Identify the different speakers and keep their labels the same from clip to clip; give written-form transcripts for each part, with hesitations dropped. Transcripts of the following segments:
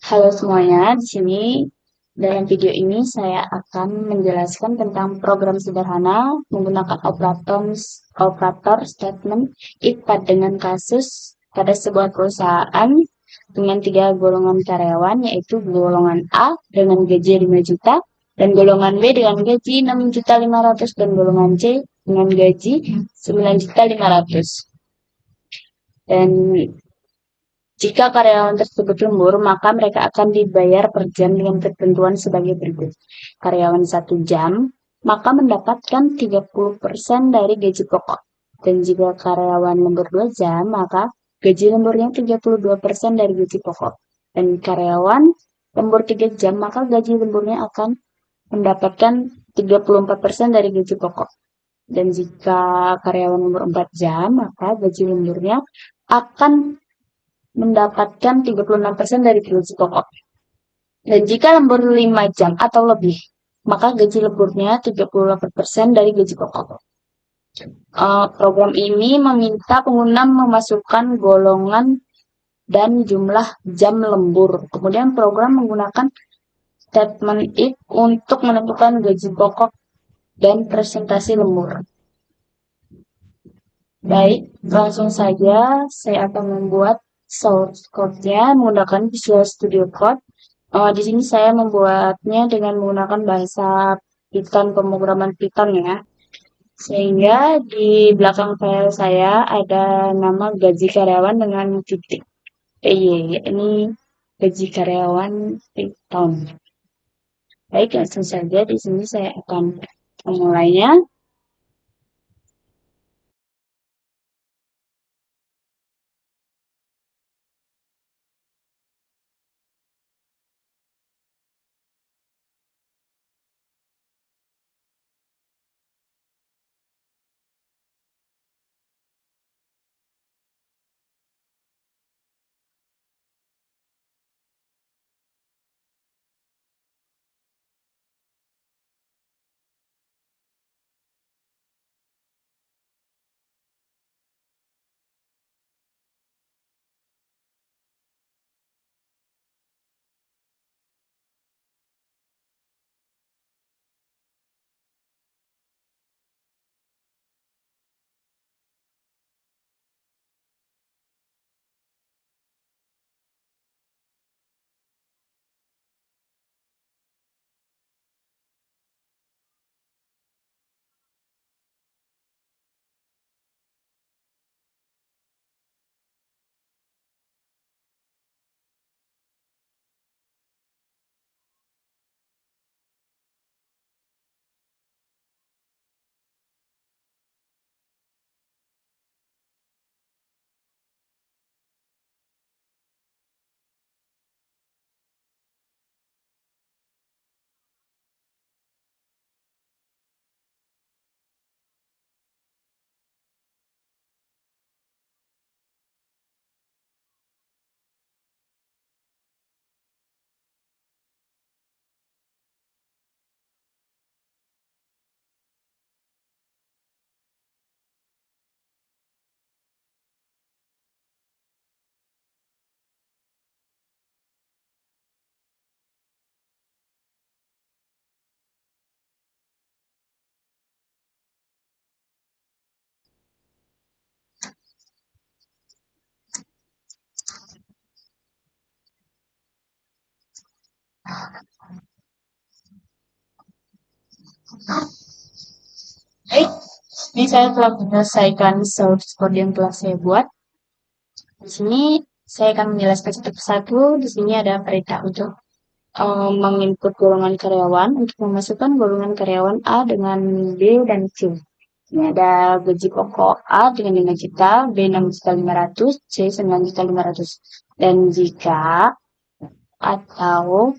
Speaker 1: Halo semuanya, di sini dalam video ini saya akan menjelaskan tentang program sederhana menggunakan operator statement if dengan kasus pada sebuah perusahaan dengan 3 golongan karyawan, yaitu golongan A dengan gaji 5 juta, dan golongan B dengan gaji 6.500.000 dan golongan C dengan gaji 9.500.000. Dan jika karyawan tersebut lembur, maka mereka akan dibayar per jam dengan ketentuan sebagai berikut. Karyawan 1 jam, maka mendapatkan 30% dari gaji pokok. Dan jika karyawan lembur 2 jam, maka gaji lemburnya 32% dari gaji pokok. Dan karyawan lembur 3 jam, maka gaji lemburnya akan mendapatkan 34% dari gaji pokok. Dan jika karyawan lembur 4 jam, maka gaji lemburnya akan mendapatkan 36% dari gaji pokok. Dan jika lembur 5 jam atau lebih, maka gaji lemburnya 38% dari gaji pokok. Program ini meminta pengguna memasukkan golongan dan jumlah jam lembur. Kemudian program menggunakan statement if untuk menentukan gaji pokok dan presentasi lembur. Baik, langsung saja saya akan membuat source code-nya menggunakan Visual Studio Code. Di sini saya membuatnya dengan menggunakan bahasa Python, pemrograman Python ya. Sehingga di belakang file saya ada nama gaji karyawan dengan titik PY. Ini gaji karyawan Python. Baik, langsung saja di sini saya akan memulainya. Baik, ini saya telah menyelesaikan source code yang telah saya buat. Di sini saya akan menjelaskan satu persatu. Di sini ada perintah untuk menginput golongan karyawan, untuk memasukkan golongan karyawan A dengan B dan C. Ini ada gaji pokok A dengan 5 juta, B 6.500.000, C 9.500.000. Dan jika atau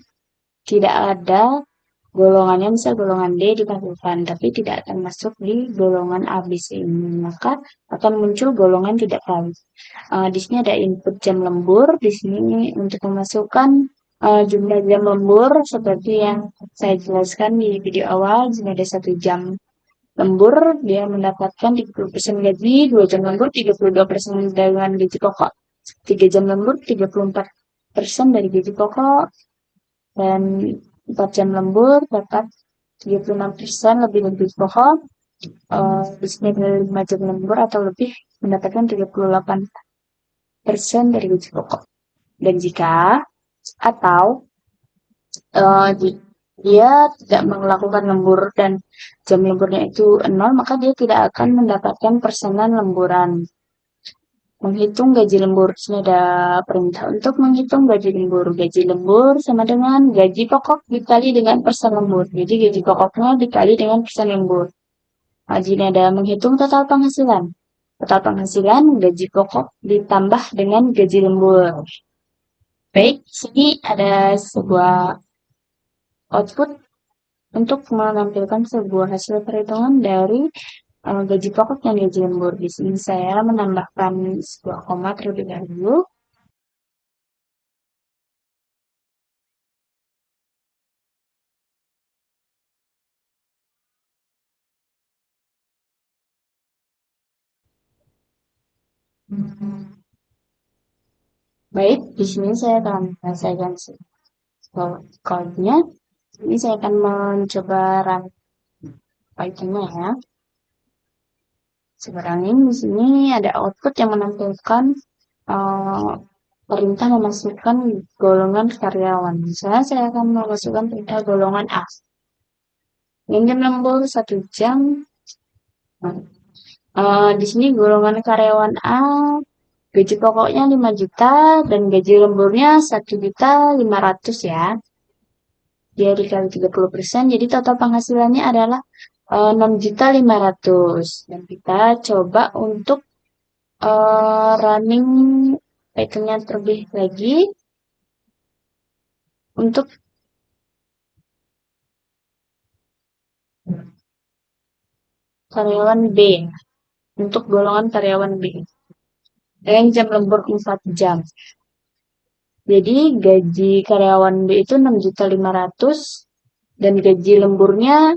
Speaker 1: tidak ada golongannya, misal golongan D dimasukkan, tapi tidak akan masuk di golongan ABC ini, maka akan muncul golongan tidak valid. Di sini ada input jam lembur. Di sini untuk memasukkan jumlah jam lembur seperti yang saya jelaskan di video awal. Di sini ada 1 jam lembur, dia mendapatkan 30% gaji, 2 jam lembur 32% dengan gaji pokok, 3 jam lembur 34% persen dari gaji pokok, dan 4 jam lembur dapat 36% lebih dari gaji pokok. Di sini ada 5 jam lembur atau lebih mendapatkan 38% dari gaji pokok. Dan jika atau dia tidak melakukan lembur dan jam lemburnya itu 0, maka dia tidak akan mendapatkan persenan lemburan. Menghitung gaji lembur. Di sini ada perintah untuk menghitung gaji lembur. Gaji lembur sama dengan gaji pokok dikali dengan persen lembur. Jadi gaji pokoknya dikali dengan persen lembur. Nah, di sini ada menghitung total penghasilan. Total penghasilan gaji pokok ditambah dengan gaji lembur. Baik, di sini ada sebuah output untuk menampilkan sebuah hasil perhitungan dari gaji pokok dan gaji lembur. Di sini saya menambahkan sebuah koma terlebih dahulu. Baik, di sini saya akan menyelesaikan code-nya. Ini saya akan mencoba run Python-nya ya. Sekarang di sini ada output yang menampilkan perintah memasukkan golongan karyawan. Misalnya saya akan memasukkan perintah golongan A. Ingin lembur 1 jam. Di sini golongan karyawan A gaji pokoknya 5 juta dan gaji lemburnya 1.500.000 ya. Dia dikali 30%, jadi total penghasilannya adalah 6.500.000. Dan kita coba untuk running Python-nya terlebih lagi untuk karyawan B, untuk golongan karyawan B. Dengan jam lembur 4 jam. Jadi gaji karyawan B itu 6.500.000 dan gaji lemburnya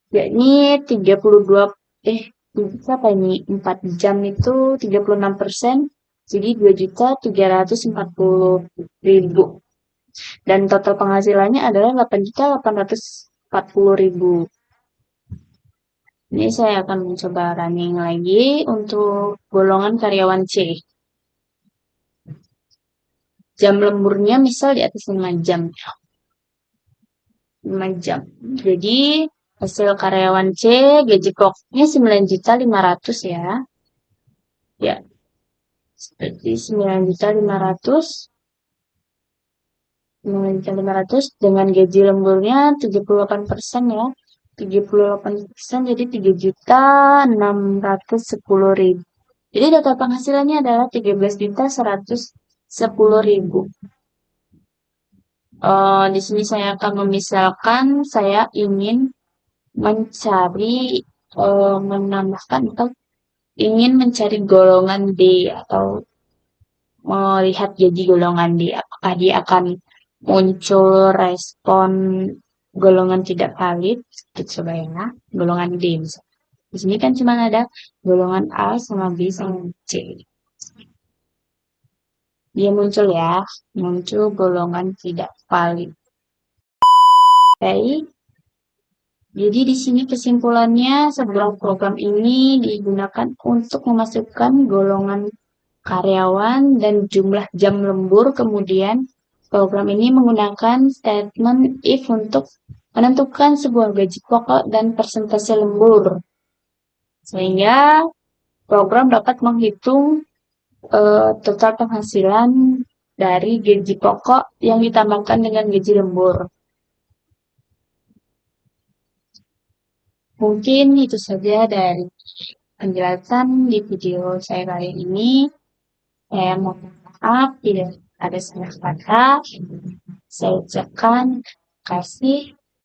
Speaker 1: yakni 32 berapa ini? 4 jam itu 36%, jadi 2.340.000. Dan total penghasilannya adalah 8.840.000. Ini saya akan mencoba running lagi untuk golongan karyawan C. Jam lemburnya misal di atas 5 jam. 5 jam. Jadi hasil karyawan C gaji pokoknya 9.500.000 ya. Ya. Seperti 9.500.000. 9.500 dengan gaji lemburnya 78% ya. 78% jadi 3.610.000. Jadi total penghasilannya adalah 13.110.000. Di sini saya akan memisalkan saya ingin mencari menambahkan atau ingin mencari golongan D atau melihat gaji golongan D, apakah dia akan muncul respon golongan tidak valid. Kita coba ya, golongan D misalnya. Di sini kan cuma ada golongan A sama B sama C. Dia muncul ya, muncul golongan tidak valid. Baik. Jadi di sini kesimpulannya sebuah program ini digunakan untuk memasukkan golongan karyawan dan jumlah jam lembur. Kemudian program ini menggunakan statement if untuk menentukan sebuah gaji pokok dan persentase lembur. Sehingga program dapat menghitung total penghasilan dari gaji pokok yang ditambahkan dengan gaji lembur. Mungkin itu saja dari penjelasan di video saya kali ini. Saya mohon maaf tidak ada salah kata. Saya ucapkan terima kasih.